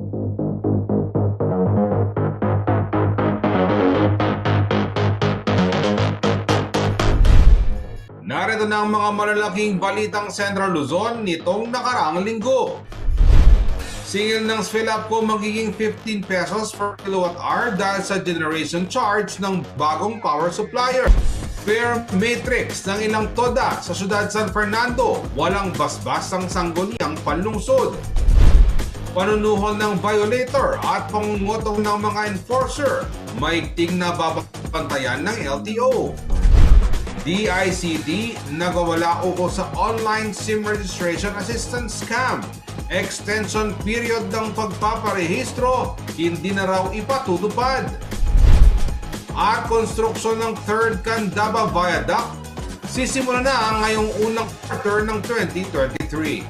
Narito na ang mga malalaking balitang Central Luzon nitong nakaraang linggo. Singil ng Sfilapco magiging 15 pesos per kilowatt-hour dahil sa generation charge ng bagong power supplier. Fare matrix ng ilang toda sa Syudad San Fernando, walang basbas ang sangguniang panlungsod. Panunuhol ng violator at pangungutong ng mga enforcer, maigting na babantayan ng LTO. DICT nagawala uko sa online SIM registration assistance scam. Extension period ng pagpaparehistro hindi na raw ipatutupad. At konstruksyon ng 3rd Candaba Viaduct sisimula na ngayong unang quarter ng 2023.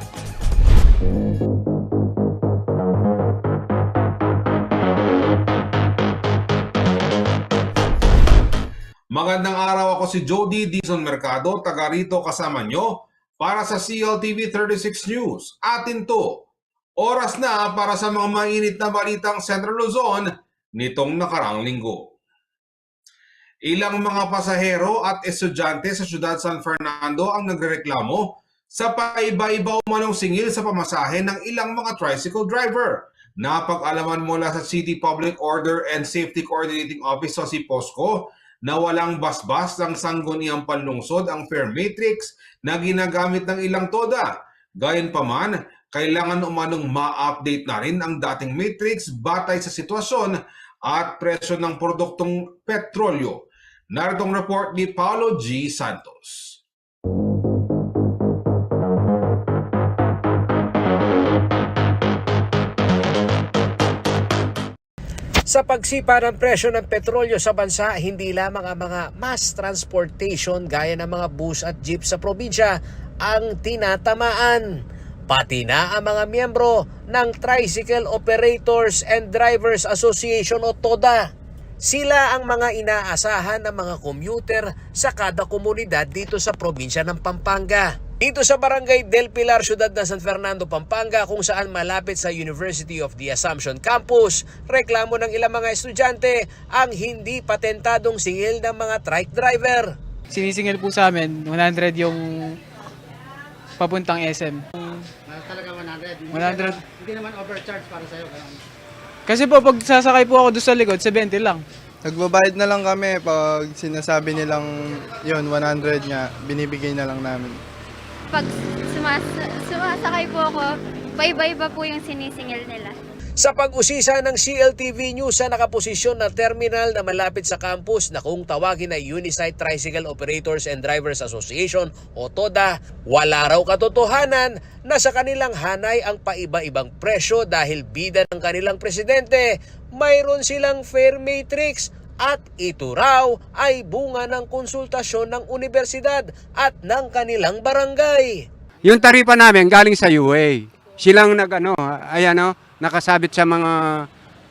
Magandang araw, ako si Jody Dizon Mercado, taga rito kasama nyo para sa CLTV 36 News. Atin to, oras na para sa mga mainit na balitang Central Luzon nitong nakarang linggo. Ilang mga pasahero at estudyante sa Syudad San Fernando ang nagrereklamo sa paiba-iba umanong singil sa pamasahe ng ilang mga tricycle driver. Napag-alaman mula sa City Public Order and Safety Coordinating Office o si POSCO na walang basbas ng sangguniang panlungsod ang fare matrix na ginagamit ng ilang toda. Gayunpaman, kailangan umanong ma-update na rin ang dating matrix batay sa sitwasyon at presyo ng produktong petrolyo. Naritong report ni Paolo G. Santos. Sa pagsipa ng presyo ng petrolyo sa bansa, hindi lamang ang mga mass transportation gaya ng mga bus at jeep sa probinsya ang tinatamaan. Pati na ang mga miyembro ng Tricycle Operators and Drivers Association o TODA. Sila ang mga inaasahan ng mga commuter sa kada komunidad dito sa probinsya ng Pampanga. Dito sa Barangay Del Pilar, Syudad ng San Fernando, Pampanga, kung saan malapit sa University of the Assumption Campus, reklamo ng ilang mga estudyante ang hindi patentadong singil ng mga trike driver. Sinisingil po sa amin, 100 yung papuntang SM. Talaga 100. 100. Hindi naman overcharge para sa'yo. Kasi po pag sasakay po ako doon sa likod, 70 lang. Nagbabayad na lang kami pag sinasabi nilang yun, 100 nga, binibigay na lang namin. Pag sumasakay po ako, iba-iba po yung sinisingil nila. Sa pag-usisa ng CLTV News sa nakaposisyon na terminal na malapit sa campus na kung tawagin ay Unisite Tricycle Operators and Drivers Association o TODA, wala raw katotohanan na sa kanilang hanay ang paiba-ibang presyo dahil bida ng kanilang presidente, mayroon silang fare matrix at ito raw ay bunga ng konsultasyon ng universidad at ng kanilang barangay. Yung taripa namin galing sa UA. Silang nakasabit sa mga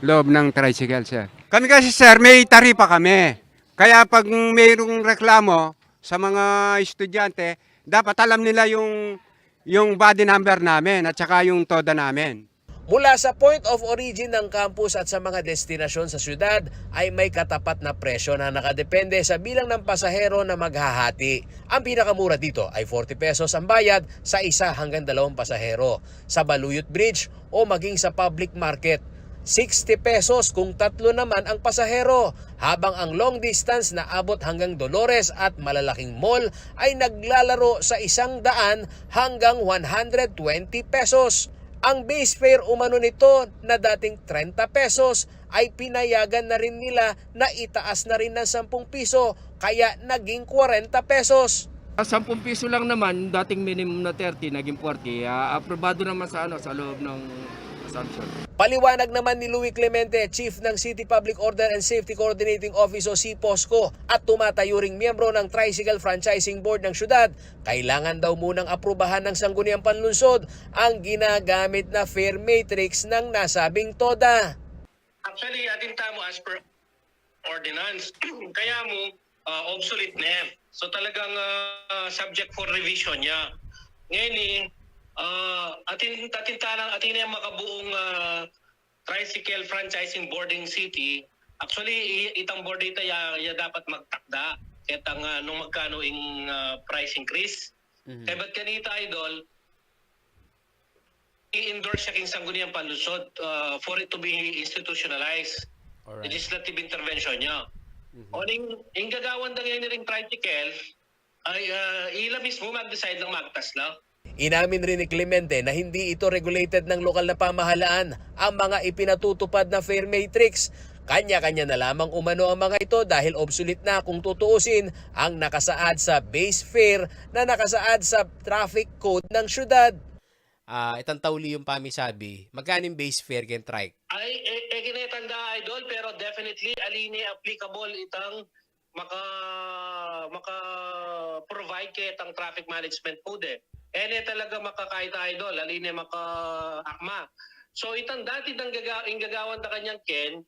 loob ng tricycle, sir. Kami kasi, sir, may taripa kami. Kaya pag mayroong reklamo sa mga estudyante, dapat alam nila yung body number namin at saka yung TODA namin. Mula sa point of origin ng campus at sa mga destinasyon sa syudad ay may katapat na presyo na nakadepende sa bilang ng pasahero na maghahati. Ang pinakamura dito ay 40 pesos ang bayad sa isa hanggang 2 pasahero. Sa Baluyot Bridge o maging sa public market, 60 pesos kung 3 naman ang pasahero. Habang ang long distance na abot hanggang Dolores at malalaking mall ay naglalaro sa 100 hanggang 120 pesos. Ang base fare umano nito na dating 30 pesos ay pinayagan na rin nila na itaas na rin ng 10 piso kaya naging 40 pesos. 10 piso lang naman, dating minimum na 30, naging 40. Aprobado naman sa loob ng assumption. Paliwanag naman ni Louie Clemente, Chief ng City Public Order and Safety Coordinating Office o CPOSCO at tumatayo ring miyembro ng Tricycle Franchising Board ng syudad, kailangan daw munang aprubahan ng Sangguniang Panlunsod ang ginagamit na fare matrix ng nasabing TODA. Actually, atin tamo as per ordinance. Kaya mo, obsolete na. So talagang subject for revision niya. Ngayon atin yung makabuong Tricycle Franchising Boarding City, actually itang board dito ya dapat magtakda itang nung magkano ing price increase. Kaya ba't kanita idol, i-endorse siya king sangguniang panlusod for it to be institutionalized. Legislative intervention niya. O ning gagawan na ngayon ring tricycle, ay ila mismo mag-decide ng magtas lang. Inamin rin ni Clemente na hindi ito regulated ng lokal na pamahalaan ang mga ipinatutupad na fare matrix. Kanya-kanya na lamang umano ang mga ito dahil obsolete na kung tutuusin ang nakasaad sa base fare na nakasaad sa traffic code ng syudad. Itang tauli yung pamisabi, magkano yung base fare can trike? Ay, kinetanda idol, pero definitely aline applicable itang maka-provide kaya itang traffic management code eh. Talaga makakaita idol, aline maka-akma. So itang dati ng gagawan na kanyang ken,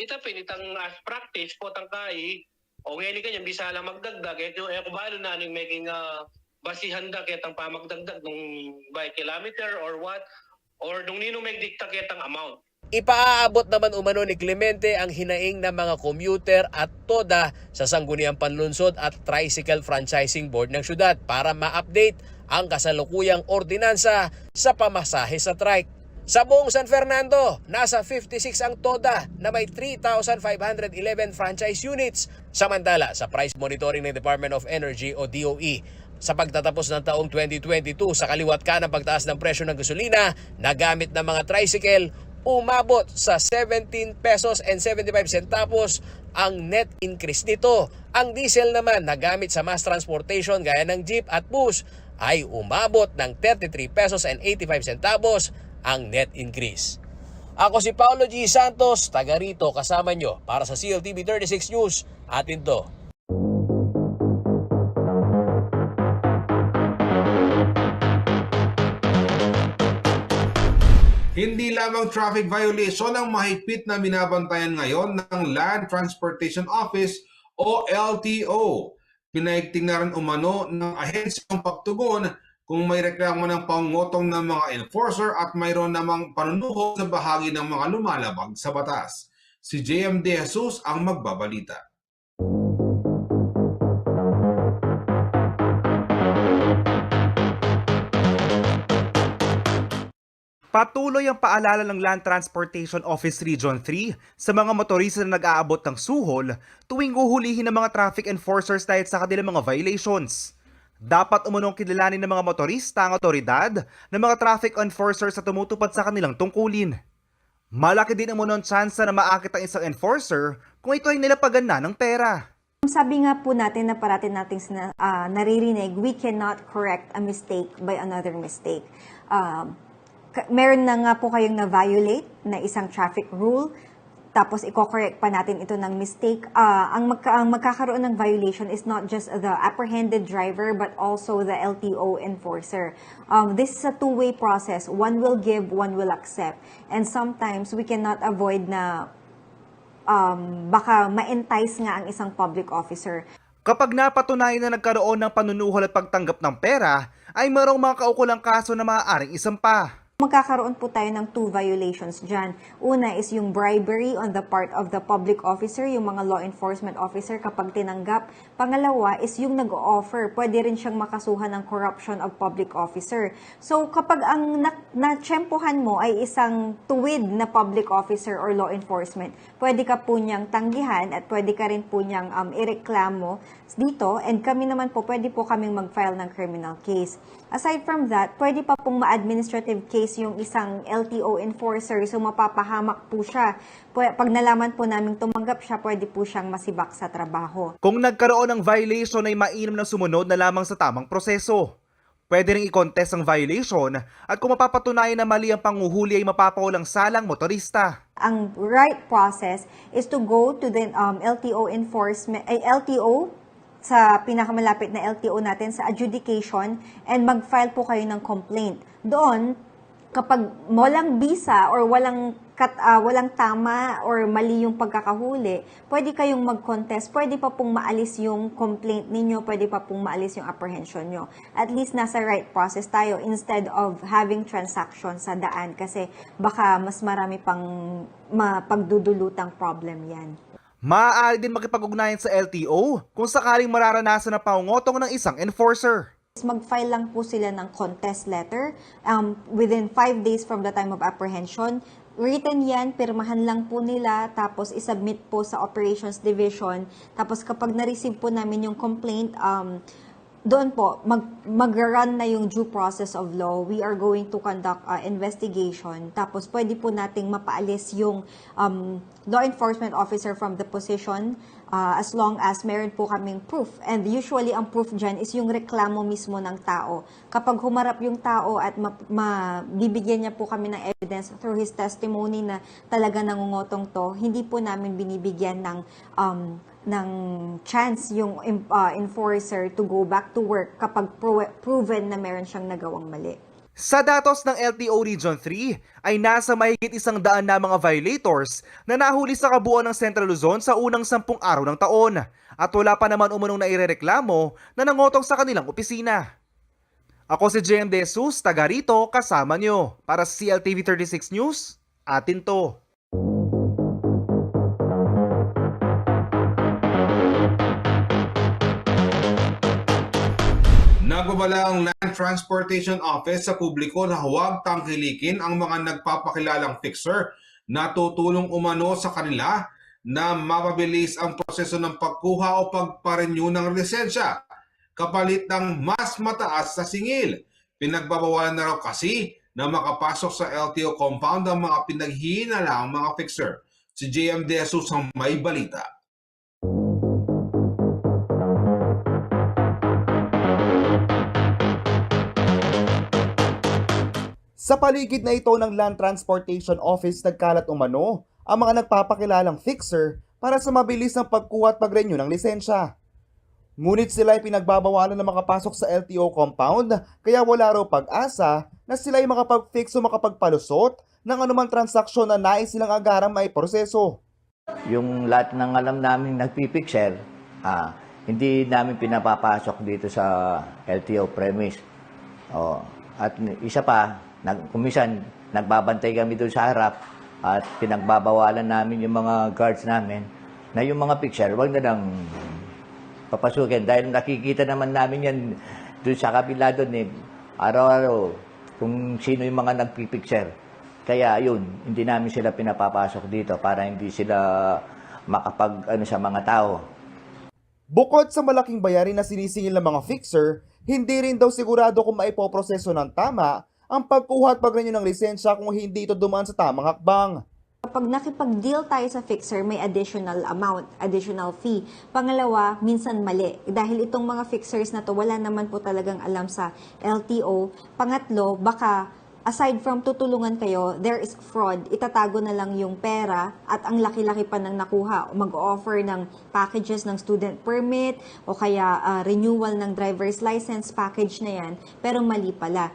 itapin itang as practice po tangkay, o ngayon kanyang bisa lang magdagdag, kung balo na nang making basihan da kitang pamagdagdag nung by kilometer or what, or nung nino may dikta kitang amount. Ipaaabot naman umano ni Clemente ang hinaing ng mga commuter at TODA sa Sangguniang Panlunsod at Tricycle Franchising Board ng syudad para ma-update ang kasalukuyang ordinansa sa pamasahe sa trike. Sa buong San Fernando, nasa 56 ang TODA na may 3,511 franchise units. Samantala, sa price monitoring ng Department of Energy o DOE, sa pagtatapos ng taong 2022 sa kaliwat ka ng pagtaas ng presyo ng gasolina na gamit ng mga tricycle, umabot sa 17 pesos and 75 centavos ang net increase nito. Ang diesel naman na gamit sa mass transportation gaya ng jeep at bus ay umabot ng 33 pesos and 85 centavos ang net increase. Ako si Paulo G. Santos, taga rito kasama nyo para sa CLTV 36 News. Atin to. Hindi lamang traffic violation ang mahigpit na binabantayan ngayon ng Land Transportation Office o LTO. Pinaigting na rin umano ng ahensyang pagtugon kung may reklamo ng pangungutong ng mga enforcer at mayroon namang panunuho sa bahagi ng mga lumalabag sa batas. Si JM De Jesus ang magbabalita. Patuloy ang paalala ng Land Transportation Office Region 3 sa mga motorista na nag-aabot ng suhol tuwing uhulihin ng mga traffic enforcers dahil sa kanilang mga violations. Dapat umunong kilalanin ng mga motorista ang otoridad ng mga traffic enforcers sa tumutupad sa kanilang tungkulin. Malaki din umunong tsansa na maakit ang isang enforcer kung ito ay nilapagan na ng pera. Sabi nga po natin na parati nating naririnig, we cannot correct a mistake by another mistake. Meron na nga po kayong na-violate na isang traffic rule, tapos i-correct pa natin ito ng mistake. Ang magkakaroon ng violation is not just the apprehended driver but also the LTO enforcer. This is a two-way process. One will give, one will accept. And sometimes we cannot avoid na baka ma-entice nga ang isang public officer. Kapag napatunayan na nagkaroon ng panunuhol at pagtanggap ng pera, ay mayroong mga kaukulang kaso na maaaring isampa. Magkakaroon po tayo ng two violations dyan. Una is yung bribery on the part of the public officer, yung mga law enforcement officer kapag tinanggap. Pangalawa is yung nag-o-offer. Pwede rin siyang makasuhan ng corruption of public officer. So kapag ang natsyempohan mo ay isang tuwid na public officer or law enforcement, pwede ka po niyang tanggihan at pwede ka rin po niyang ireklamo dito, and kami naman po, pwede po kaming mag-file ng criminal case. Aside from that, pwede pa pong ma-administrative case yung isang LTO enforcer, so mapapahamak po siya. Pag nalaman po namin tumanggap siya, pwede po siyang masibak sa trabaho. Kung nagkaroon ng violation ay mainam na sumunod na lamang sa tamang proseso. Pwede ring i-contest ang violation at kung mapapatunayan na mali ang panguhuli ay mapapawalang salang motorista. Ang right process is to go to the LTO enforcement, LTO, sa pinakamalapit na LTO natin sa adjudication, and mag-file po kayo ng complaint. Doon, kapag walang bisa or walang tama or mali yung pagkakahuli, pwede kayong mag-contest, pwede pa pong maalis yung complaint ninyo, pwede pa pong maalis yung apprehension nyo. At least nasa right process tayo instead of having transaction sa daan kasi baka mas marami pang mapagdudulutang problem yan. Maaari din makipag-ugnayan sa LTO kung sakaling mararanasan na pangungotong ng isang enforcer. Mag-file lang po sila ng contest letter within 5 days from the time of apprehension. Written yan, pirmahan lang po nila, tapos isubmit po sa Operations Division. Tapos kapag na-receive po namin yung complaint, doon po, mag-run na yung due process of law. We are going to conduct investigation. Tapos pwede po nating mapaalis yung law enforcement officer from the position as long as meron po kaming proof. And usually, ang proof dyan is yung reklamo mismo ng tao. Kapag humarap yung tao at bibigyan niya po kami ng evidence through his testimony na talaga nangungotong to, hindi po namin binibigyan ng chance yung enforcer to go back to work kapag proven na meron siyang nagawang mali. Sa datos ng LTO Region 3 ay nasa mahigit 100 na mga violators na nahuli sa kabuuan ng Central Luzon sa unang 10 araw ng taon at wala pa naman umunong nairereklamo na nangotong sa kanilang opisina. Ako si JM De Jesus, taga rito, kasama nyo. Para sa CLTV 36 News, atin to. Nagbabala ang Land Transportation Office sa publiko na huwag tangkilikin ang mga nagpapakilalang fixer na tutulong umano sa kanila na mapabilis ang proseso ng pagkuha o pagpa-renew ng lisensya kapalit ng mas mataas na singil. Pinagbabawalan na raw kasi na makapasok sa LTO compound ang mga pinaghihinalaang mga fixer. Si JM De Jesus ang may balita. Sa paligid na ito ng Land Transportation Office nagkalat umano ang mga nagpapakilalang fixer para sa mabilis ng pagkuha at pag-renew ng lisensya. Ngunit sila ay pinagbabawalan na makapasok sa LTO compound kaya wala raw pag-asa na sila ay makapag-fix o makapagpalusot ng anumang transaksyon na nais silang agarang maiproseso. Yung lahat ng alam namin nagpipixer, hindi namin pinapapasok dito sa LTO premise. At isa pa, kumisan, nagbabantay kami doon sa harap at pinagbabawalan namin yung mga guards namin na yung mga fixer, wag na lang papasukin. Dahil nakikita naman namin yan doon sa kabila doon araw-araw kung sino yung mga nagpipixer. Kaya yun, hindi namin sila pinapapasok dito para hindi sila sa mga tao. Bukod sa malaking bayarin na sinisingil ng mga fixer, hindi rin daw sigurado kung maipoproseso ng tama ang pagkuha at pag-renew ng lisensya kung hindi ito dumaan sa tamang hakbang. Kapag nakipag-deal tayo sa fixer, may additional amount, additional fee. Pangalawa, minsan mali. Dahil itong mga fixers na to, wala naman po talagang alam sa LTO. Pangatlo, baka aside from tutulungan kayo, there is fraud. Itatago na lang yung pera at ang laki-laki pa ng nakuha. Mag-offer ng packages ng student permit o kaya renewal ng driver's license package na yan, pero mali pala.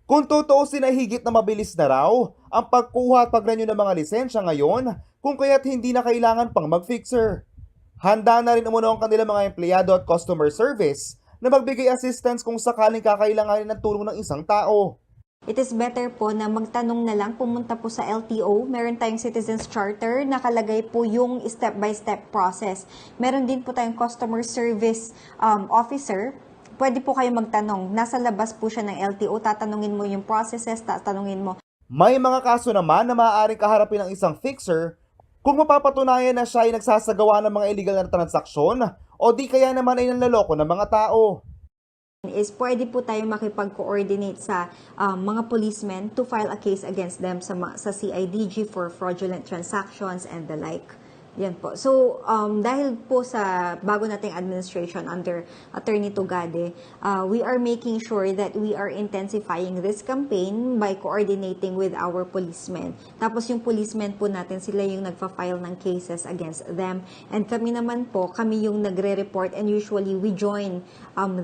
Kung tutuusin ay higit na mabilis na raw ang pagkuha at pag-renew ng mga lisensya ngayon kung kaya't hindi na kailangan pang mag-fixer. Handa na rin umano ang kanilang mga empleyado at customer service na magbigay assistance kung sakaling kakailanganin ng tulong ng isang tao. It is better po na magtanong na lang, pumunta po sa LTO. Meron tayong Citizens Charter, nakalagay po yung step-by-step process. Meron din po tayong customer service officer. Pwede po kayo magtanong. Nasa labas po siya ng LTO, tatanungin mo yung processes, tatanungin mo. May mga kaso naman na maaaring kaharapin ng isang fixer kung mapapatunayan na siya ay nagsasagawa ng mga illegal na transaksyon o di kaya naman ay nanloloko ng mga tao. Is pwede po tayo makipag-coordinate sa mga policemen to file a case against them sa CIDG for fraudulent transactions and the like. Yan po. So, dahil po sa bago nating administration under Attorney Tugade, we are making sure that we are intensifying this campaign by coordinating with our policemen. Tapos yung policemen po natin, sila yung nagfa-file ng cases against them. And kami naman po, kami yung nagre-report, and usually we join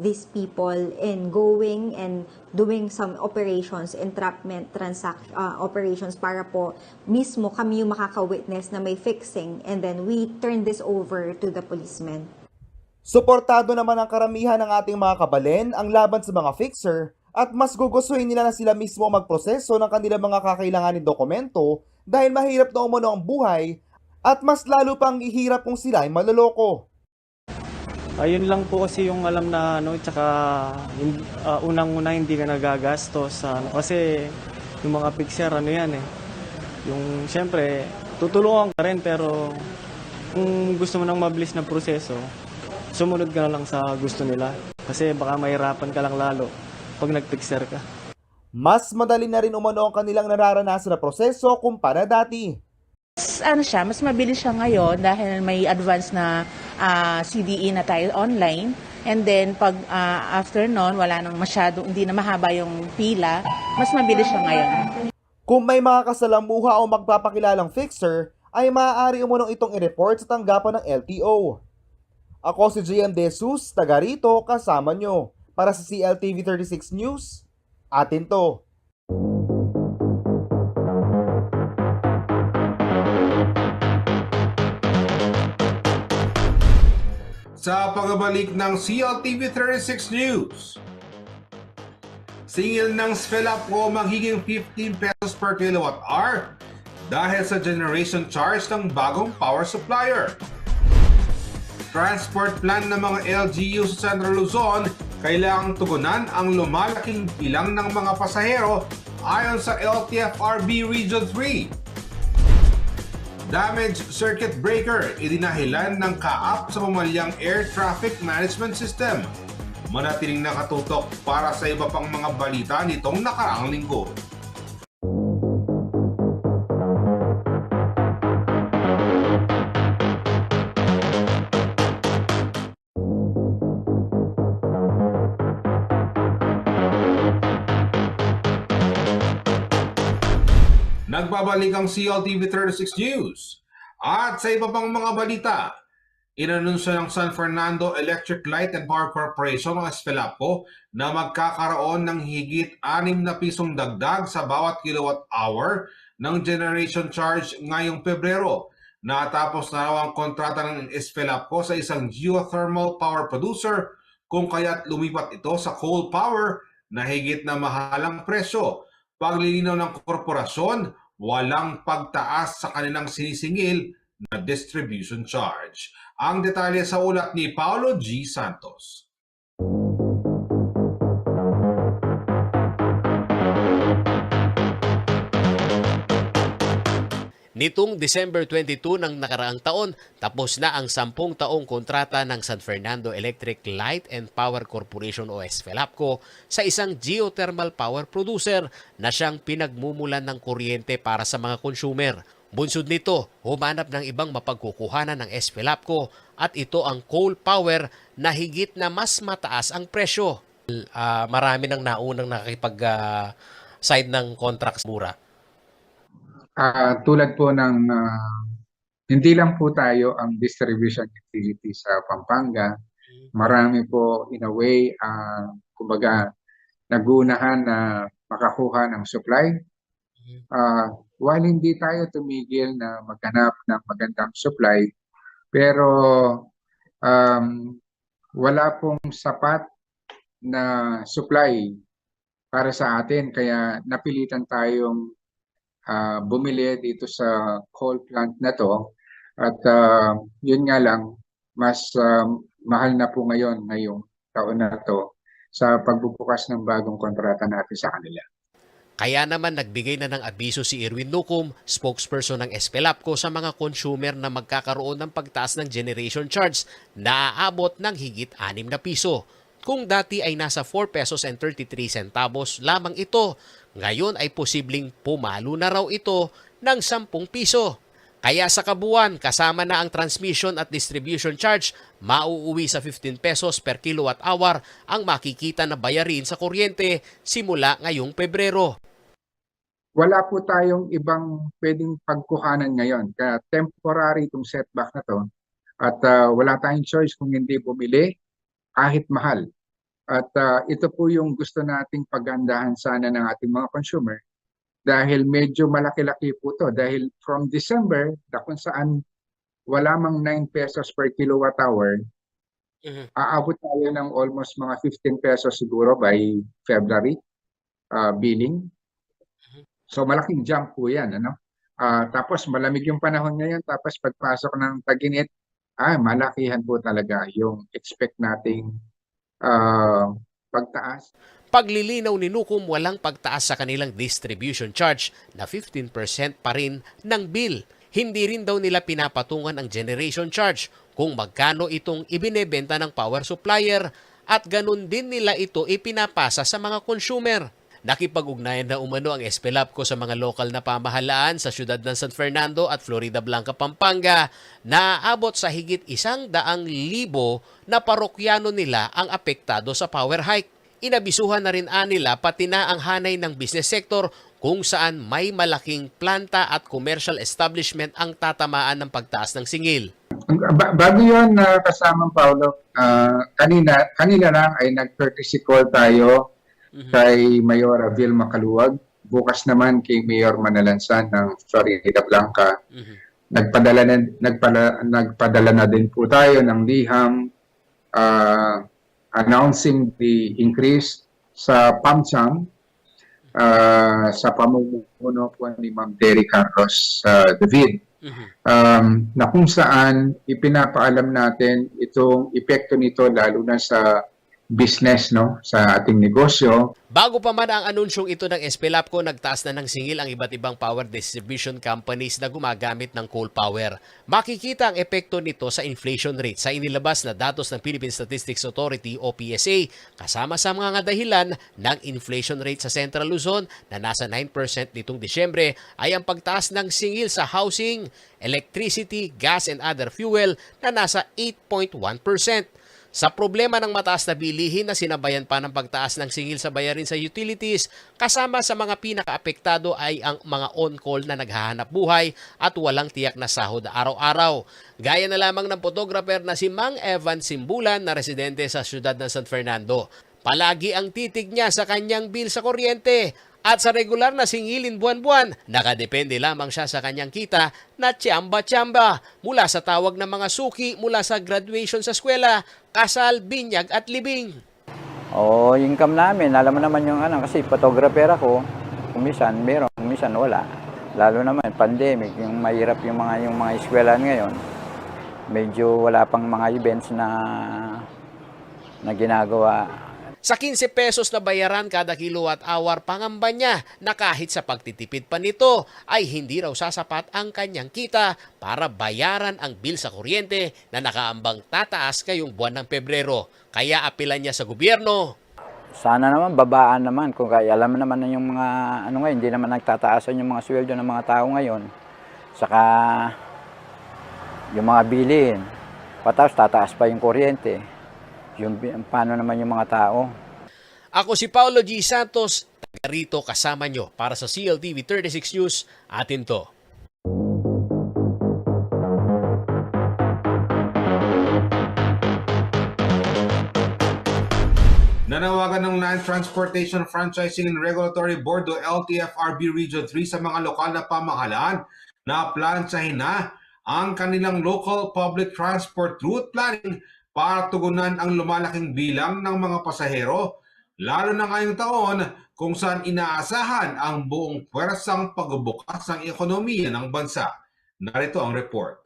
these people in going and doing some operations, entrapment operations, para po mismo kami yung makaka-witness na may fixing, and then we turn this over to the policemen. Suportado naman ang karamihan ng ating mga kabalen ang laban sa mga fixer at mas gugustuhin nila na sila mismo magproseso ng kanilang mga kakailanganin dokumento dahil mahirap na umano ang buhay at mas lalo pang ihirap kung sila ay maloloko. Ayun lang po kasi yung alam na tsaka unang-una hindi ka nagagastos kasi yung mga fixer yan yung syempre tutulungan ka rin, pero kung gusto mo ng mabilis na proseso, sumunod ka na lang sa gusto nila kasi baka mahirapan ka lang lalo pag nag-fixer ka. Mas madali na rin umano ang kanilang nararanasan na proseso kumpara dati. Mas mabilis siya ngayon dahil may advance na CDE na tayo online. And then pag after nun, wala nang hindi na mahaba yung pila, mas mabilis siya ngayon. Kung may mga kasalamuha o magpapakilalang fixer, ay maaari umunong itong i-report sa tanggapan ng LTO. Ako si JM De Jesus, taga rito, kasama nyo. Para sa CLTV 36 News, atin to. Sa pagbabalik ng CLTV 36 News, singil ng SPELAPCO magiging 15 pesos per kilowatt hour dahil sa generation charge ng bagong power supplier. Transport plan ng mga LGU sa Central Luzon kailangang tugunan ang lumalaking bilang ng mga pasahero ayon sa LTFRB Region 3. Damaged circuit breaker idinahilan ng kaap sa pamalyang air traffic management system. Manatiling nakatutok para sa iba pang mga balita nitong nakaraang linggo. Nagbabalik ang CLTV 36 News. At sa iba pang mga balita, inanunsyo ng San Fernando Electric Light and Power Corporation ng SPELAPCO na magkakaroon ng higit 6 na pisong dagdag sa bawat kilowatt hour ng generation charge ngayong Pebrero. Natapos na raw ang kontrata ng SPELAPCO sa isang geothermal power producer kung kaya't lumipat ito sa coal power na higit na mahalang presyo. Paglilinaw ng korporasyon, walang pagtaas sa kanilang sinisingil na distribution charge. Ang detalye sa ulat ni Paolo G. Santos. Nitong December 22 ng nakaraang taon, tapos na ang 10 taong kontrata ng San Fernando Electric Light and Power Corporation o SPELAPCO sa isang geothermal power producer na siyang pinagmumulan ng kuryente para sa mga consumer. Bunsod nito, humanap ng ibang mapagkukuhanan ng SPELAPCO at ito ang coal power na higit na mas mataas ang presyo. Marami nang naunang nakikipag-side ng contracts mura. Tulad po ng hindi lang po tayo ang distribution utility sa Pampanga. Marami po in a way, kumbaga, nagunahan na makakuha ng supply. While hindi tayo tumigil na maghanap ng magandang supply, pero wala pong sapat na supply para sa atin. Kaya napilitan tayong bumili dito sa coal plant na to. At yun nga lang, mas mahal na po ngayong taon na to sa pagbubukas ng bagong kontrata natin sa kanila. Kaya naman nagbigay na ng abiso si Erwin Lucum, spokesperson ng SPELAPCO sa mga consumer na magkakaroon ng pagtaas ng generation charge na aabot ng higit 6 na piso. Kung dati ay nasa 4 pesos and 33 centavos lamang ito, ngayon ay posibleng pumalo na raw ito ng 10 piso. Kaya sa kabuuan, kasama na ang transmission at distribution charge, mauuwi sa 15 pesos per kilowatt hour ang makikita na bayarin sa kuryente simula ngayong Pebrero. Wala po tayong ibang pwedeng pagkuhanan ngayon. Kaya temporary itong setback na to. At wala tayong choice kung hindi bumili kahit mahal. At ito po yung gusto nating pagandahan sana ng ating mga consumer. Dahil medyo malaki-laki po to. Dahil from December, na kung saan wala mang 9 pesos per kilowatt hour, aabot tayo ng almost mga 15 pesos siguro by February billing. So malaking jump po yan. Ano? Tapos malamig yung panahon ngayon. Tapos pagpasok ng tag-init, malakihan po talaga yung expect nating pagtaas. Paglilinaw ni Nukum, walang pagtaas sa kanilang distribution charge na 15% pa rin ng bill. Hindi rin daw nila pinapatungan ang generation charge kung magkano itong ibinebenta ng power supplier at ganun din nila ito ipinapasa sa mga consumer. Nakipag-ugnayan na umano ang Espelapco sa mga lokal na pamahalaan sa siyudad ng San Fernando at Florida Blanca, Pampanga na aabot sa higit 100,000 na parokyano nila ang apektado sa power hike. Inabisuhan na rin nila pati na ang hanay ng business sector kung saan may malaking planta at commercial establishment ang tatamaan ng pagtaas ng singil. Bago yun, kasamang Paolo, kanina lang ay nag-courtesy call tayo kay Mayora Vilma Caluwag. Bukas naman kay Mayor Manalansan ng Florida Blanca. Nagpadala na din po tayo ng liham announcing the increase sa PAMCHAM sa pamumuno po ni Ma'am Terry Carlos David. Na kung saan ipinapaalam natin itong epekto nito lalo na sa business, no, sa ating negosyo. Bago pa man ang anunsyong ito ng Espelapco, nagtaas na ng singil ang iba't ibang power distribution companies na gumagamit ng coal power. Makikita ang epekto nito sa inflation rate sa inilabas na datos ng Philippine Statistics Authority o PSA, kasama sa mga dahilan ng inflation rate sa Central Luzon na nasa 9% nitong Disyembre ay ang pagtaas ng singil sa housing, electricity, gas and other fuel na nasa 8.1%. Sa problema ng mataas na bilihin na sinabayan pa ng pagtaas ng singil sa bayarin sa utilities, kasama sa mga pinakaapektado ay ang mga on-call na naghahanap buhay at walang tiyak na sahod araw-araw. Gaya na lamang ng photographer na si Mang Evan Simbulan na residente sa siyudad ng San Fernando. Palagi ang titig niya sa kanyang bill sa kuryente. At sa regular na singilin buwan-buwan, nakadepende lamang siya sa kanyang kita na tsamba-tsamba mula sa tawag ng mga suki mula sa graduation sa eskwela, kasal, binyag at libing. Income namin, alam mo naman yung kasi photographer ako, kumisan meron, kumisan wala. Lalo naman pandemic, yung mahirap yung mga eskwelahan ngayon. Medyo wala pang mga events na ginagawa. Sa 15 pesos na bayaran kada kilowatt hour, pangamba niya na kahit sa pagtitipid pa nito ay hindi raw sasapat ang kanyang kita para bayaran ang bill sa kuryente na nakaambang tataas ngayong buwan ng Pebrero. Kaya apilan niya sa gobyerno. Sana naman, babaan naman. Kung kaya alam naman na yung mga, hindi naman nagtataasan yung mga sweldo ng mga tao ngayon. Saka yung mga bilhin. Patapos tataas pa yung kuryente. Yung paano naman yung mga tao. Ako si Paulo G. Santos, taga rito kasama nyo para sa CLTV 36 News. Atin to. Nanawagan ng Land Transportation Franchising and Regulatory Board o LTFRB Region 3 sa mga lokal na pamahalaan na plansahin na ang kanilang local public transport route planning para tugunan ang lumalaking bilang ng mga pasahero, lalo na ngayong taon kung saan inaasahan ang buong pwersang pagbubukas ng ekonomiya ng bansa. Narito ang report.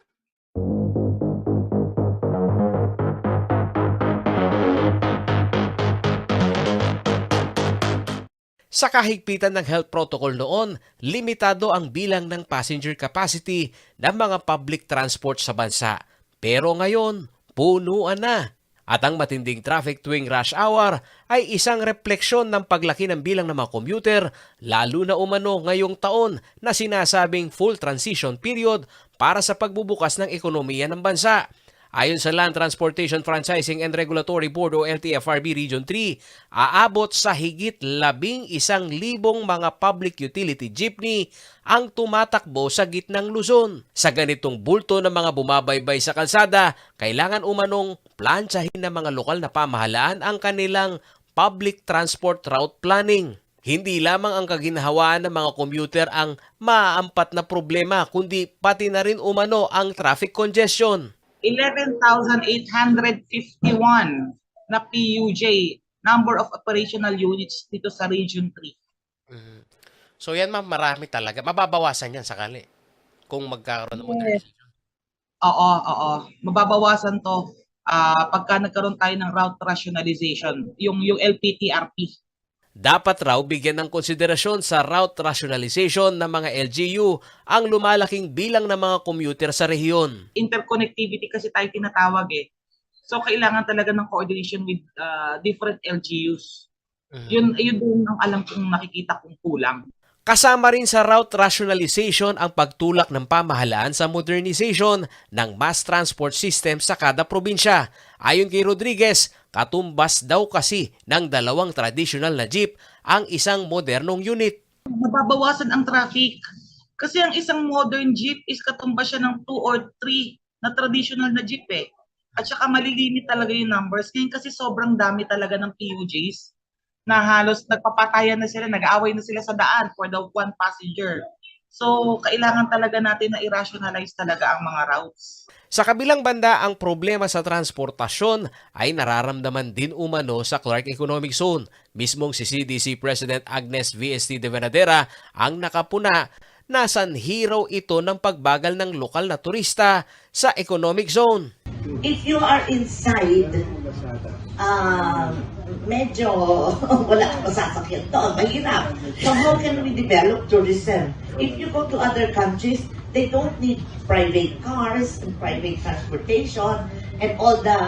Sa kahigpitan ng health protocol noon, limitado ang bilang ng passenger capacity ng mga public transport sa bansa. Pero ngayon, punuan na. At ang matinding traffic tuwing rush hour ay isang refleksyon ng paglaki ng bilang ng mga commuter, lalo na umano ngayong taon na sinasabing full transition period para sa pagbubukas ng ekonomiya ng bansa. Ayon sa Land Transportation Franchising and Regulatory Board o LTFRB Region 3, aabot sa higit 11,000 mga public utility jeepney ang tumatakbo sa gitnang Luzon. Sa ganitong bulto ng mga bumabaybay sa kalsada, kailangan umanong plantsahin ng mga lokal na pamahalaan ang kanilang public transport route planning. Hindi lamang ang kaginhawaan ng mga commuter ang maaampat na problema, kundi pati na rin umano ang traffic congestion. 11,851 na PUJ, number of operational units dito sa Region 3. So yan ma'am, marami talaga. Mababawasan yan sakali kung magkakaroon ng modernization. Oo. Mababawasan to pagka nagkaroon tayo ng route rationalization, yung LPTRP. Dapat raw bigyan ng konsiderasyon sa route rationalization ng mga LGU ang lumalaking bilang ng mga commuter sa rehiyon. Interconnectivity kasi tayo tinatawag eh. So kailangan talaga ng coordination with different LGUs. Yun din ang alam kong nakikita kong kulang. Kasama rin sa route rationalization ang pagtulak ng pamahalaan sa modernization ng mass transport system sa kada probinsya. Ayon kay Rodriguez, katumbas daw kasi ng 2 traditional na jeep ang isang modernong unit. Mababawasan ang traffic. Kasi ang isang modern jeep is katumbas siya ng 2 or 3 na traditional na jeep eh. At saka malilimit talaga yung numbers. Ngayon kasi sobrang dami talaga ng PUJs na halos nagpapatayan na sila, nag-aaway na sila sa daan for the one passenger. So, kailangan talaga natin na i-rationalize talaga ang mga routes. Sa kabilang banda, ang problema sa transportasyon ay nararamdaman din umano sa Clark Economic Zone. Mismong si CDC President Agnes VST de Venadera ang nakapuna na sanhi raw ito ng pagbagal ng lokal na turista sa Economic Zone. If you are inside, medyo wala kang masasakyan doon. Mahirap. So how can we develop tourism? If you go to other countries, they don't need private cars and private transportation and all the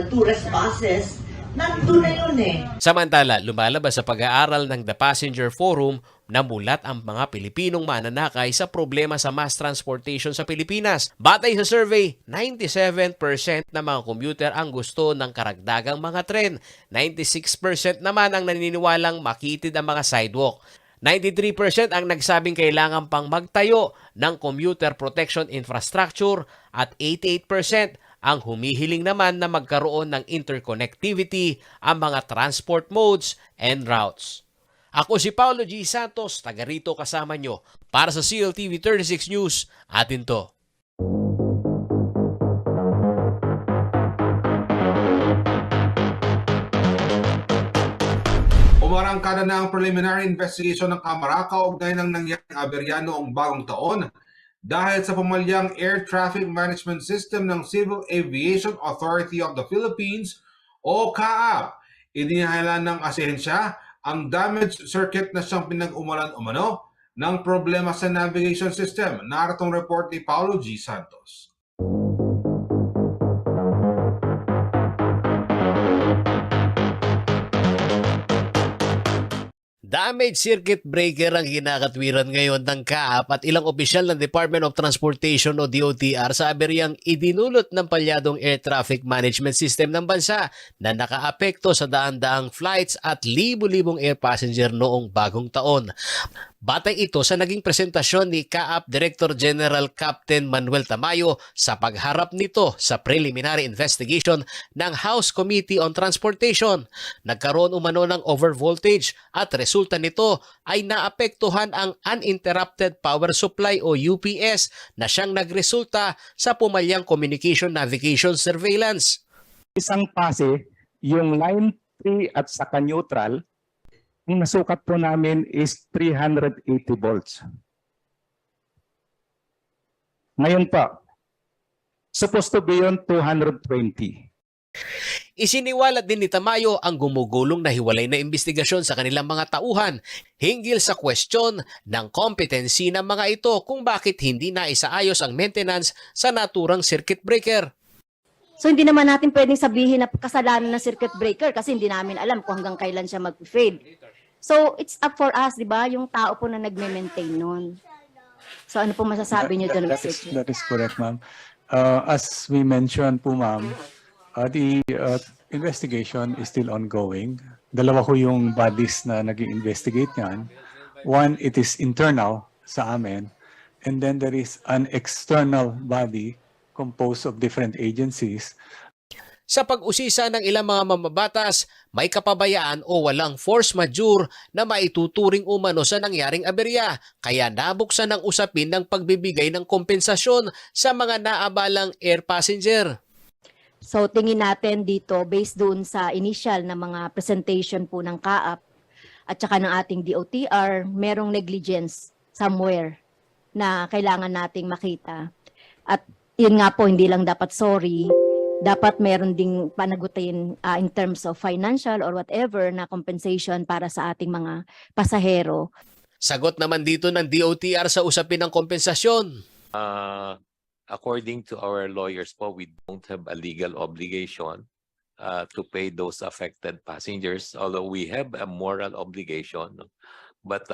tourist buses. Nandun na yun eh. Samantala, lumalabas sa pag-aaral ng The Passenger Forum na mulat ang mga Pilipinong mananakay sa problema sa mass transportation sa Pilipinas. Batay sa survey, 97% na mga commuter ang gusto ng karagdagang mga tren. 96% naman ang naniniwalang makitid ang mga sidewalk. 93% ang nagsabing kailangan pang magtayo ng commuter protection infrastructure at 88% ang humihiling naman na magkaroon ng interconnectivity ang mga transport modes and routes. Ako si Paulo G. Santos, taga rito kasama nyo. Para sa CLTV 36 News, atin to. Umarangkada na ang preliminary investigation ng Kamara kaugnay ng nangyaring aberya noong bagong taon dahil sa pumalyang Air Traffic Management System ng Civil Aviation Authority of the Philippines o CAAP. Inihalaan ng ahensya ang damaged circuit na siyang pinag-umulan umano ng problema sa navigation system. Naratong report ni Paulo G. Santos. Damaged circuit breaker ang kinakatwiran ngayon ng CAAP at ilang opisyal ng Department of Transportation o DOTR sa aberyang idinulot ng palyadong air traffic management system ng bansa na nakaapekto sa daan-daang flights at libu-libong air passenger noong bagong taon. Batay ito sa naging presentasyon ni CAAP Director General Captain Manuel Tamayo sa pagharap nito sa preliminary investigation ng House Committee on Transportation. Nagkaroon umano ng overvoltage at resulta nito ay naapektuhan ang uninterrupted power supply o UPS na siyang nagresulta sa pumalyang communication navigation surveillance. Isang pase, yung line 3 at saka neutral, ang nasukat po namin is 380 volts. Ngayon pa, supposed to be on 220. Isiniwalat din ni Tamayo ang gumugulong na hiwalay na investigasyon sa kanilang mga tauhan hinggil sa kwestiyon ng competency ng mga ito kung bakit hindi na isaayos ang maintenance sa naturang circuit breaker. So hindi naman natin pwedeng sabihin na kasalanan ng circuit breaker kasi hindi namin alam kung hanggang kailan siya mag-fade. So it's up for us, di ba? Yung tao po na nagme-maintain nun. So ano po masasabi niyo doon, Mr. Chair? That is correct, ma'am. As we mentioned po, ma'am, the investigation is still ongoing. Dalawa ko yung bodies na nag-investigate niyan. One, it is internal sa amin. And then there is an external body composed of different agencies. Sa pag-usisa ng ilang mga mamabatas, may kapabayaan o walang force majeure na maituturing umano sa nangyaring aberya, kaya nabuksan ang usapin ng pagbibigay ng kompensasyon sa mga naabalang air passenger. So tingin natin dito, based doon sa initial na mga presentation po ng CAAP at saka ng ating DOTR, merong negligence somewhere na kailangan nating makita. At yun nga po, hindi lang dapat sorry, dapat meron ding panagutin in terms of financial or whatever na compensation para sa ating mga pasahero. Sagot naman dito ng DOTR sa usapin ng kompensasyon. According to our lawyers po, we don't have a legal obligation to pay those affected passengers, although we have a moral obligation. But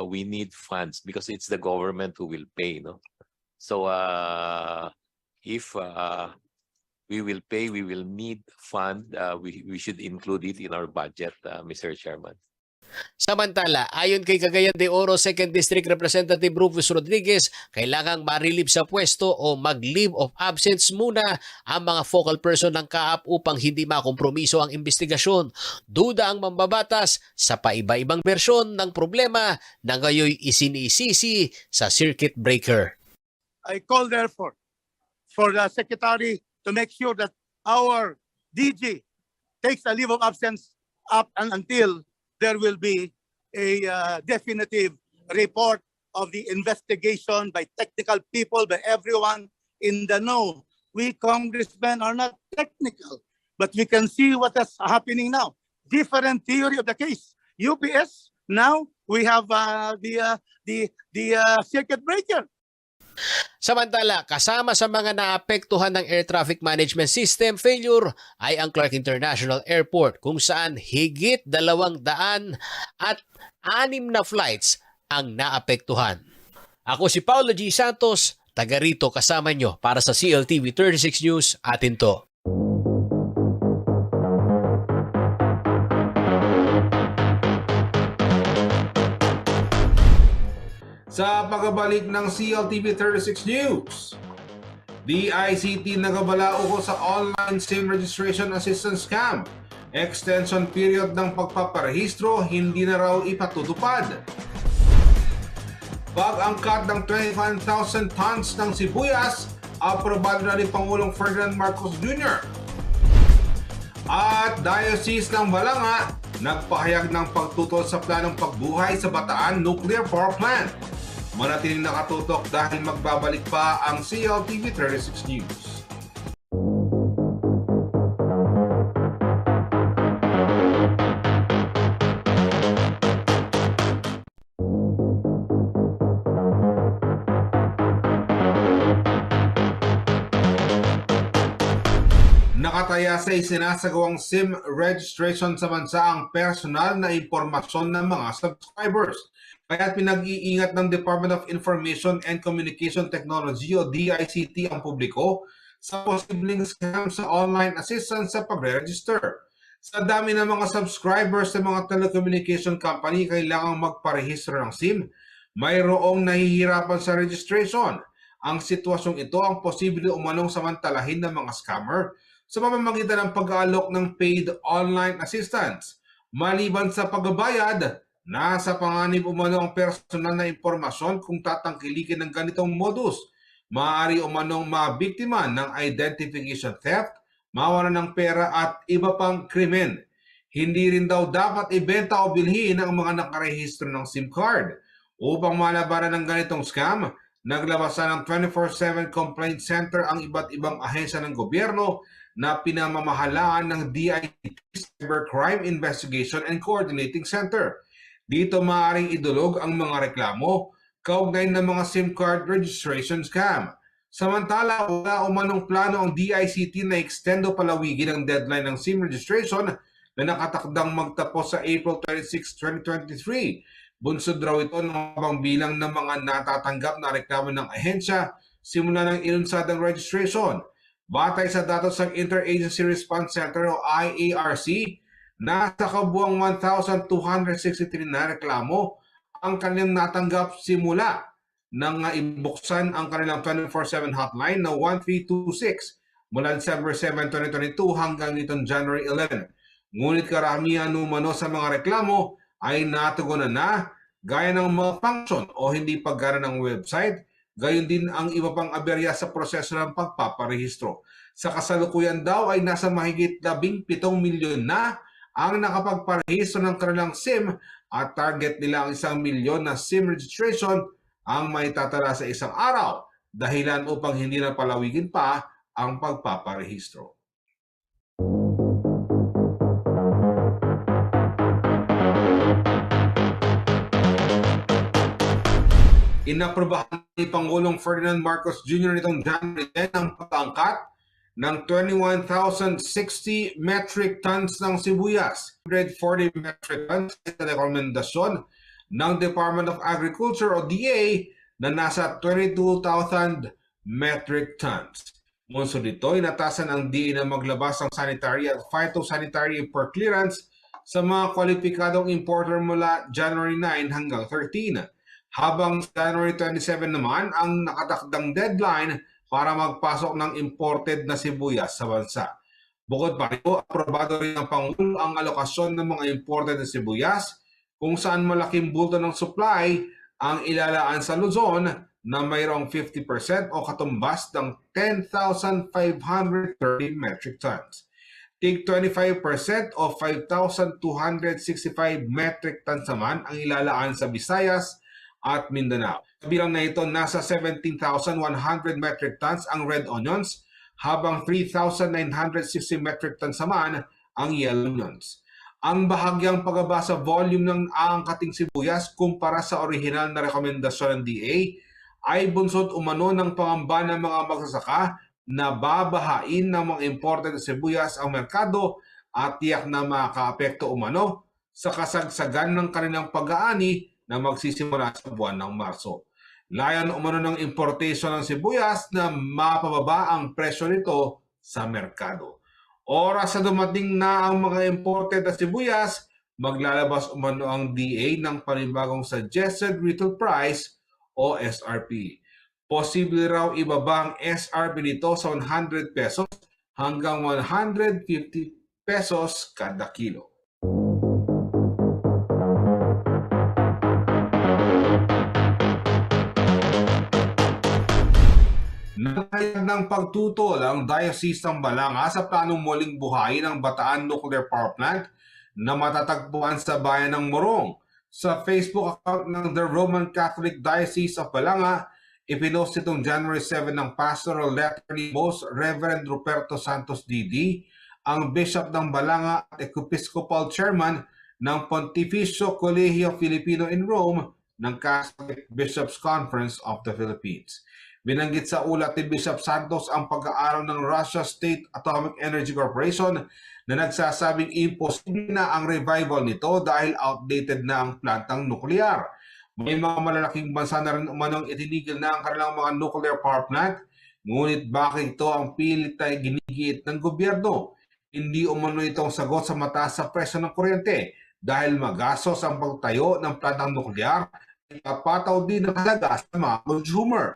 we need funds because it's the government who will pay. No? So if we will pay, we will need fund. We should include it in our budget, Mr. Chairman. Samantala, ayon kay Cagayan de Oro 2nd District Representative Rufus Rodriguez, kailangang marilib sa pwesto o mag-leave of absence muna ang mga focal person ng CAAP upang hindi makompromiso ang investigasyon. Duda ang mambabatas sa paiba-ibang bersyon ng problema na ngayoy isinisisi sa circuit breaker. I call therefore for the Secretary to make sure that our DG takes a leave of absence up and until there will be a definitive report of the investigation by technical people, by everyone in the know. We congressmen are not technical, but we can see what is happening now. Different theory of the case. UPS, now we have the circuit breaker. Samantala, kasama sa mga naapektuhan ng air traffic management system failure ay ang Clark International Airport kung saan higit 200 at 6 na flights ang naapektuhan. Ako si Paulo G. Santos, taga rito kasama nyo para sa CLTV 36 News, atin to. Sa pagbabalik ng CLTV 36 News, DICT nagabala uko sa online SIM registration assistance scam. Extension period ng pagpaparehistro hindi na raw ipatutupad. Pag-angkat ng 25,000 tons ng sibuyas, aprobado na ni Pangulong Ferdinand Marcos Jr. At Diocese ng Balanga, nagpahayag ng pagtutol sa planong pagbuhay sa Bataan Nuclear Power Plant. Manatiling nakatutok dahil magbabalik pa ang CLTV 36 News. Nakataya sa isinasagawang SIM registration sa bansa ang personal na impormasyon ng mga subscribers. Kaya pinag-iingat ng Department of Information and Communication Technology o DICT ang publiko sa posibleng scam sa online assistance sa pagre-register. Sa dami ng mga subscribers sa mga telecommunication company kailangang magparehistro ng SIM, mayroong nahihirapan sa registration. Ang sitwasyong ito ang posible umanong samantalahin ng mga scammer sa pamamagitan ng pag-aalok ng paid online assistance. Maliban sa pagbabayad, nasa panganib umano ang personal na impormasyon kung tatangkilikin ng ganitong modus. Maaari umanong mabiktima ng identification theft, mawalan ng pera at iba pang krimen. Hindi rin daw dapat ibenta o bilhin ang mga nakarehistro ng SIM card. Upang malabanan ng ganitong scam, naglabasan ng 24/7 complaint center ang iba't ibang ahensya ng gobyerno na pinamamahalaan ng DICT Cybercrime Investigation and Coordinating Center. Dito maaaring idulog ang mga reklamo kaugnay ng mga SIM card registration scam. Samantala, wala umanong plano ang DICT na extend o palawigin ang deadline ng SIM registration na nakatakdang magtapos sa April 26, 2023. Bunsod raw ito ng mababang bilang ng mga natatanggap na reklamo ng ahensya simula ng inunsadang registration. Batay sa datos ng Interagency Response Center o IARC, nasa kabuang 1,263 na reklamo ang kanilang natanggap simula nang ibuksan ang kanilang 24/7 hotline na 1326 mula December 7, 2022 hanggang nitong January 11. Ngunit karamihan umano sa mga reklamo ay natugunan na gaya ng malfunction o hindi paggana ng website, gayon din ang iba pang aberya sa proseso ng pagpaparehistro. Sa kasalukuyan daw ay nasa mahigit 17 milyon na ang nakapagparehistro ng kanilang SIM at target nila ang 1 milyon na SIM registration ang maitatala sa isang araw, dahilan upang hindi na palawigin pa ang pagpaparehistro. Inaprobahan ni Pangulong Ferdinand Marcos Jr. nitong January 10 ang pag-angkat ng 21,060 metric tons ng sibuyas, 140 metric tons sa rekomendasyon ng Department of Agriculture o DA na nasa 22,000 metric tons. Munso dito, inatasan ang DA na maglabas ng sanitary at phytosanitary import clearance sa mga kwalipikadong importer mula January 9 hanggang 13. Habang January 27 naman ang nakatakdang deadline para magpasok ng imported na sibuyas sa bansa. Bukod pa rito, aprobado rin ng Pangulo ang alokasyon ng mga imported na sibuyas kung saan malaking bulto ng supply ang ilalaan sa Luzon na mayroong 50% o katumbas ng 10,530 metric tons. Tig 25% o 5,265 metric tons naman ang ilalaan sa Visayas at Mindanao. Kabilang na ito, nasa 17,100 metric tons ang red onions, habang 3,960 metric tons naman ang yellow onions. Ang bahagyang pagbaba sa volume ng aangkating sibuyas kumpara sa orihinal na rekomendasyon ng DA ay bunsod umano ng pangamba ng mga magsasaka na babahain ng mga imported na sibuyas ang merkado at tiyak na makaapekto umano sa kasagsagan ng kanilang pag-aani na magsisimula sa buwan ng Marso. Layan umano ng importation ng sibuyas na mapababa ang presyo nito sa merkado. Oras na dumating na ang mga imported na sibuyas, maglalabas umano ang DA ng panibagong Suggested Retail Price o SRP. Posible raw ibaba ang SRP nito sa 100 pesos hanggang 150 pesos kada kilo. Nahayag ng pagtutol ang Diocese ng Balanga sa planong muling buhayin ang Bataan Nuclear Power Plant na matatagpuan sa bayan ng Morong. Sa Facebook account ng The Roman Catholic Diocese of Balanga, ipinost itong January 7 ng pastoral letter ni Most Reverend Ruperto Santos D.D., ang Bishop ng Balanga at Episcopal Chairman ng Pontificio Colegio Filipino in Rome ng Catholic Bishops Conference of the Philippines. Binanggit sa ulat ni Bishop Santos ang pag-aaral ng Russia State Atomic Energy Corporation na nagsasabing imposible na ang revival nito dahil outdated na ang plantang nuklear. May mga malalaking bansa na rin umanong itinigil na ang kanilang mga nuclear power plant, ngunit bakit ito ang pilit na ginigiit ng gobyerno? Hindi umano itong sagot sa mataas sa presyo ng kuryente dahil magastos ang pagtayo ng plantang nuklear at papataw din ang halaga sa mga consumer.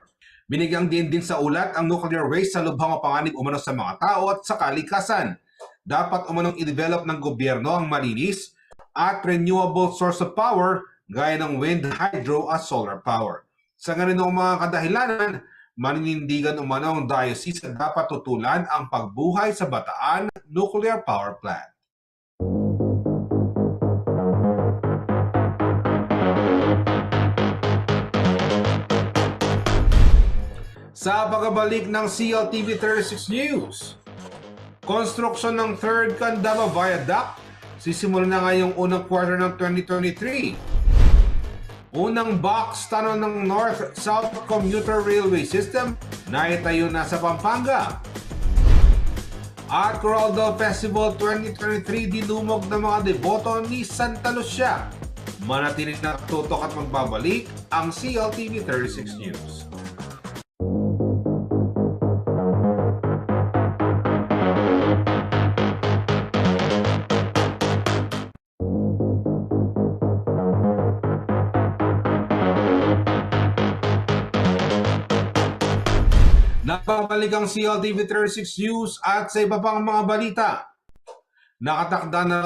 Binigyang din sa ulat ang nuclear waste sa lubhang mapanganib umano sa mga tao at sa kalikasan. Dapat umanong i-develop ng gobyerno ang malinis at renewable source of power gaya ng wind, hydro at solar power. Sa ganitong mga kadahilanan, maninindigan umano ang diocese na dapat tutulan ang pagbuhay sa Bataan Nuclear Power Plant. Sa pagbabalik ng CLTV 36 News, konstruksyon ng 3rd Candaba Viaduct sisimula na ngayong unang quarter ng 2023. Unang box tunnel ng North-South Commuter Railway System na itayo na sa Pampanga. At Coraldal Festival 2023 dinumog ng mga deboto ni Santa Lucia. Manatiling natutok at magbabalik ang CLTV 36 News. Nagbabalik ang CLTV 36 News at sa iba pang mga balita. Nakatakda na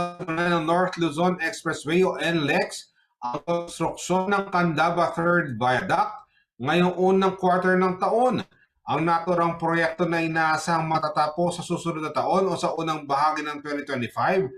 ng North Luzon Expressway o NLEX ang konstruksyon ng Candaba 3rd Viaduct ngayong unang quarter ng taon. Ang naturang proyekto na inaasahang matatapos sa susunod na taon o sa unang bahagi ng 2025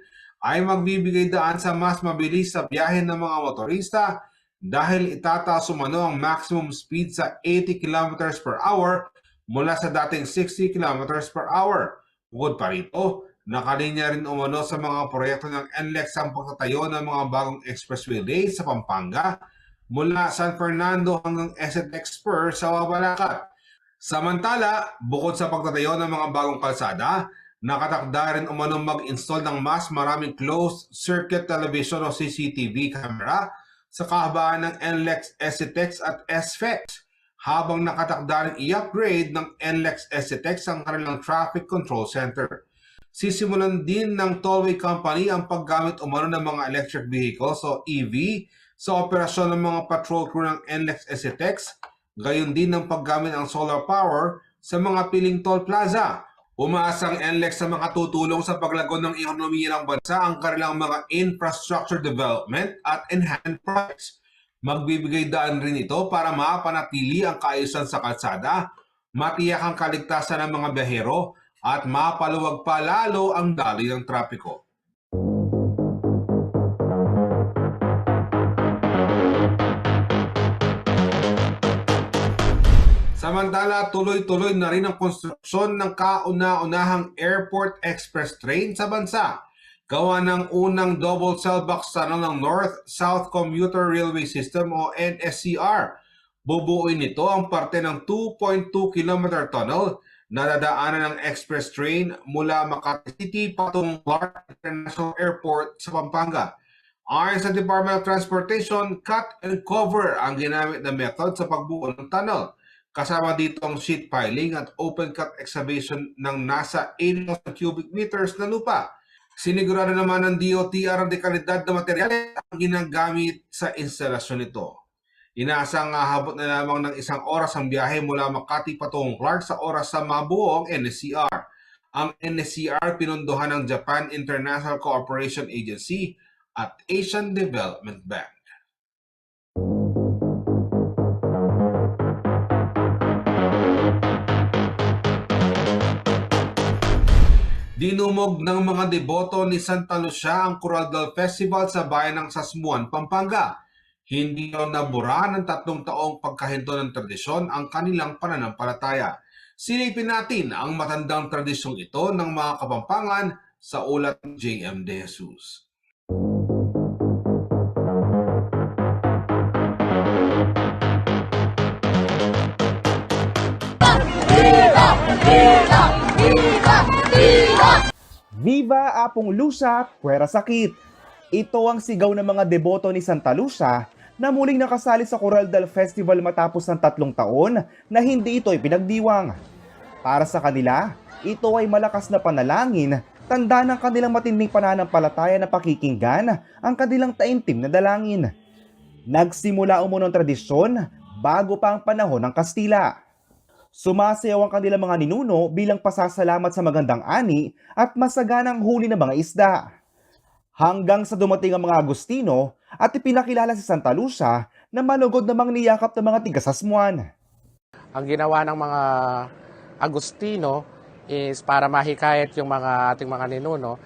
ay magbibigay daan sa mas mabilis sa biyahe ng mga motorista dahil itataas umano ang maximum speed sa 80 km per hour mula sa dating 60 km per hour. Bukod pa rito, nakalinya rin umano sa mga proyekto ng NLEX ang pagtatayo ng mga bagong expressway lanes sa Pampanga mula San Fernando hanggang SNX Spur sa Wabalacat. Samantala, bukod sa pagtatayo ng mga bagong kalsada, nakatakda rin umano mag-install ng mas maraming closed circuit television o CCTV camera sa kahabaan ng NLEX SCTEX at SFEX, habang nakatakda rin i-upgrade ng NLEX SCTEX ang kanilang Traffic Control Center. Sisimulan din ng tollway company ang paggamit umano ng mga electric vehicles o EV sa operasyon ng mga patrol crew ng NLEX SCTEX, gayon din ng paggamit ng solar power sa mga piling toll plaza. Umaasa ang NLEX sa mga tutulong sa paglago ng ekonomiya ng bansa ang kanilang mga infrastructure development at enhancement projects. Magbibigay daan rin ito para mapanatili ang kaayusan sa kalsada, matiyak ang kaligtasan ng mga biyahero at mapaluwag pa lalo ang daloy ng trapiko. Samantala, tuloy-tuloy na rin ang konstruksyon ng kauna-unahang Airport Express train sa bansa. Gawa ng unang double cell box tunnel ng North-South Commuter Railway System o NSCR. Bubuuin nito ang parte ng 2.2 km tunnel na dadaanan ng express train mula Makati City patungong Clark International Airport sa Pampanga. Ayon sa Department of Transportation, cut and cover ang ginamit na method sa pagbuo ng tunnel. Kasama dito ang sheet piling at open cut excavation ng nasa 80,000 cubic meters na lupa. Sinigurado naman ng DOTR ang dekalidad na materyales ang ginagamit sa instalasyon nito. Inaasang habot na lamang ng 1 oras ang biyahe mula Makati patungong Clark sa oras sa mabuo ang NSCR. Ang NSCR pinondohan ng Japan International Cooperation Agency at Asian Development Bank. Dinumog ng mga deboto ni Santa Lucia ang Coraldal Festival sa bayan ng Sasmuan, Pampanga. Hindi raw nabura ng 3 taong pagkahinto ng tradisyon ang kanilang pananampalataya. Silipin natin ang matandang tradisyong ito ng mga Kapampangan sa ulat ng JM De Jesus. Viva Apong Lucia, Puwera Sakit! Ito ang sigaw ng mga deboto ni Santa Lucia na muling nakasali sa Coraldal Festival matapos ng 3 taon na hindi ito ipinagdiwang. Para sa kanila, ito ay malakas na panalangin, tanda ng kanilang matinding pananampalataya na pakikinggan ang kanilang taimtim na dalangin. Nagsimula umunong tradisyon bago pa ang panahon ng Kastila. Sumasayaw ang kanilang mga ninuno bilang pasasalamat sa magandang ani at masaganang huli ng mga isda. Hanggang sa dumating ang mga Agustino at ipinakilala si Santa Lucia na malugod namang niyakap ng mga tiga-Sasmuan. Ang ginawa ng mga Agustino is para mahikayat yung ating mga ninuno,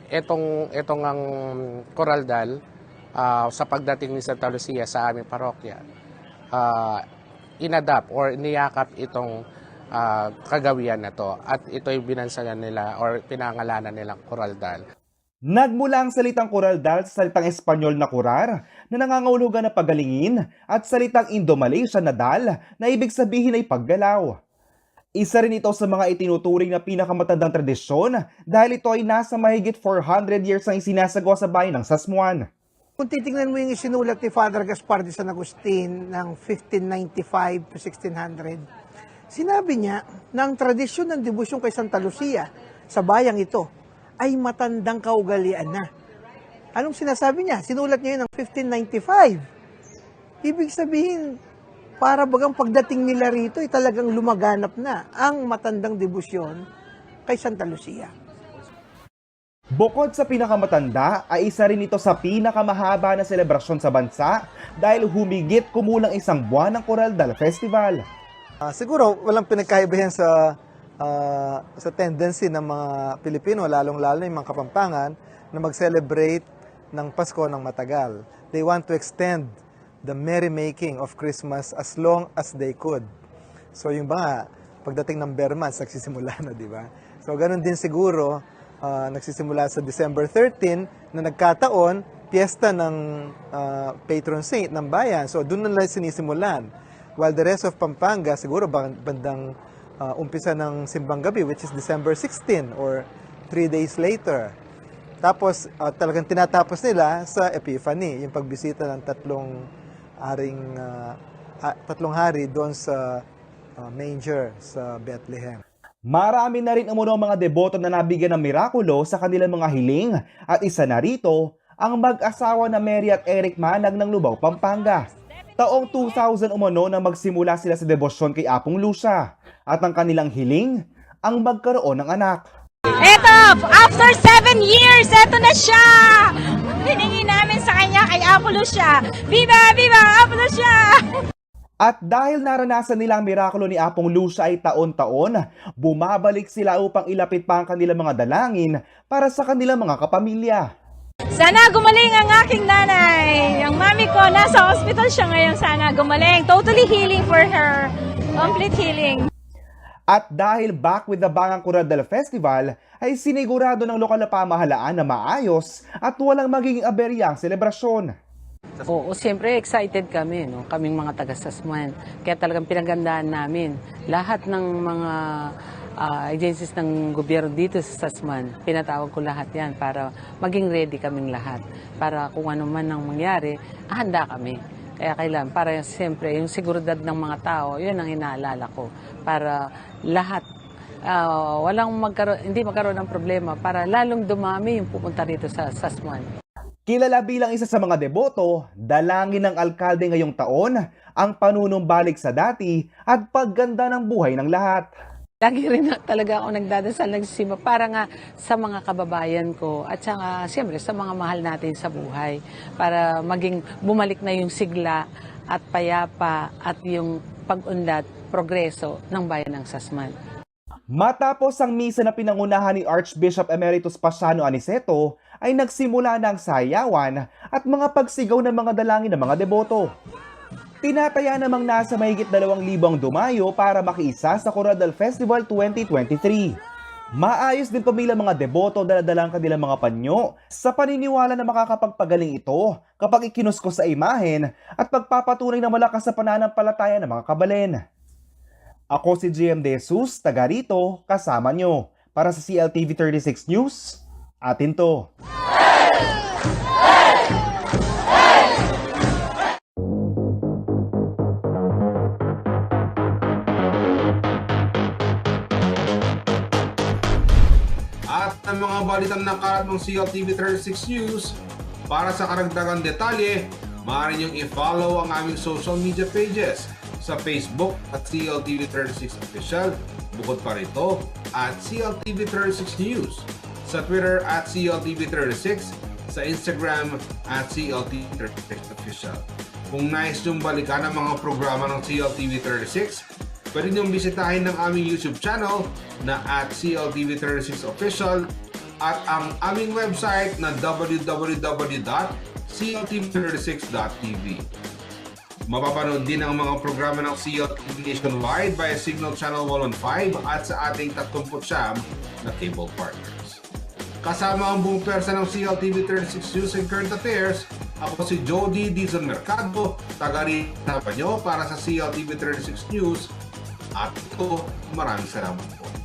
itong ang Coraldal sa pagdating ni Santa Lucia sa aming parokya, inadapt or niyakap itong kagawian na to at ito'y binansagan nila or pinangalanan nilang Coraldal. Nagmula ang salitang Kuraldal sa salitang Espanyol na kurar na nangangahulugan na pagalingin at salitang Indo-Malaysian na dal na ibig sabihin ay paggalaw. Isa rin ito sa mga itinuturing na pinakamatandang tradisyon dahil ito ay nasa mahigit 400 years ang isinasagawa sa bayan ng Sasmuan. Kung titingnan mo yung isinulat ni Father Gaspar de San Agustin ng 1595 to 1600, sinabi niya na ang tradisyon ng debosyon kay Santa Lucia sa bayang ito ay matandang kaugalian na. Anong sinasabi niya? Sinulat niya yun ng 1595. Ibig sabihin, para bagang pagdating nila rito ay talagang lumaganap na ang matandang debosyon kay Santa Lucia. Bukod sa pinakamatanda, ay isa rin ito sa pinakamahaba na selebrasyon sa bansa dahil humigit kumulang 1 buwan ng Kuraldal Festival. Siguro walang pinagkaibahan sa tendency ng mga Pilipino, lalong-lalo yung mga Kapampangan, na mag-celebrate ng Pasko ng matagal. They want to extend the merrymaking of Christmas as long as they could. So yung mga pagdating ng bare months, nagsisimula na, di ba? So ganun din siguro, nagsisimula sa December 13 na nagkataon, piyesta ng patron saint ng bayan. So doon na sinisimulan. While the rest of Pampanga, siguro bandang umpisa ng Simbang Gabi, which is December 16 or 3 days later. Tapos talagang tinatapos nila sa Epiphany, yung pagbisita ng tatlong hari doon sa manger sa Bethlehem. Marami na rin umuno ang mga deboto na nabigyan ng mirakulo sa kanilang mga hiling at isa na rito ang mag-asawa na Mary at Eric Manag ng Lubao, Pampanga. Taong 2000 umano na magsimula sila sa debosyon kay Apong Lucia at ang kanilang hiling ang magkaroon ng anak. Eto, after 7 years, eto na siya! Hiningi namin sa kanya kay Apong Lucia. Viva! Viva! Apong Lucia! At dahil naranasan nila ang mirakulo ni Apong Lucia ay taon-taon, bumabalik sila upang ilapit pa ang kanilang mga dalangin para sa kanilang mga kapamilya. Sana gumaling ang aking nanay. Ang mami ko, nasa hospital siya ngayon. Sana gumaling. Totally healing for her. Complete healing. At dahil back with the Bangang Kuraldal Festival, ay sinigurado ng lokal na pamahalaan na maayos at walang magiging aberya ang selebrasyon. Oo, siyempre excited kami, no? Kaming mga taga-Sasmuan. Kaya talagang pinagandaan namin lahat ng mga agencies ng gobyerno dito sa Sasmuan. Pinatawag ko lahat yan para maging ready kaming lahat. Para kung ano man ang mangyari, handa kami. Kaya kailan, para siyempre yung seguridad ng mga tao, yun ang inaalala ko. Para lahat, hindi magkaroon ng problema, para lalong dumami yung pupunta rito sa Sasmuan. Kilala bilang isa sa mga deboto, dalangin ng alkalde ngayong taon ang panunumbalik sa dati at pagganda ng buhay ng lahat. Lagi rin talaga ako nagdadasal, nagsisimba para nga sa mga kababayan ko at saka siyempre sa mga mahal natin sa buhay para maging bumalik na yung sigla at payapa at yung pag-unlad, progreso ng bayan ng Sasmuan. Matapos ang misa na pinangunahan ni Archbishop Emeritus Pasiano Aniceto, ay nagsimula na ang sayawan at mga pagsigaw ng mga dalangin ng mga deboto. Tinataya namang nasa mahigit 2,000 ang dumayo para makiisa sa Kuraldal Festival 2023. Maayos din pamilya mga deboto dala-dala ang kanilang mga panyo sa paniniwala na makakapagpagaling ito kapag ikinusko sa imahen at pagpapatunay na malakas sa pananampalataya ng mga kabalen. Ako si GM De Jesus, taga rito, kasama nyo. Para sa CLTV 36 News, atin to. At ang mga balitang nakalat ng CLTV 36 News, para sa karagdagang detalye, maaari niyong i-follow ang aming social media pages sa Facebook at CLTV36 Official, bukod pa rito at CLTV36 News, sa Twitter at CLTV36, sa Instagram at CLTV36 Official. Kung nais niyong balikan ang mga programa ng CLTV36, pwede niyong bisitahin ng aming YouTube channel na at CLTV36 Official at ang aming website na www.cltv36.tv. Mapapanood din ang mga programa ng CLTV nationwide via Signal Channel 115 at sa ating 39 na cable partners. Kasama ang buong pwersa ng CLTV 36 News and Current Affairs, ako si Jody Dizon Mercado, taga-rito para sa CLTV 36 News. At ito, maraming salamat po.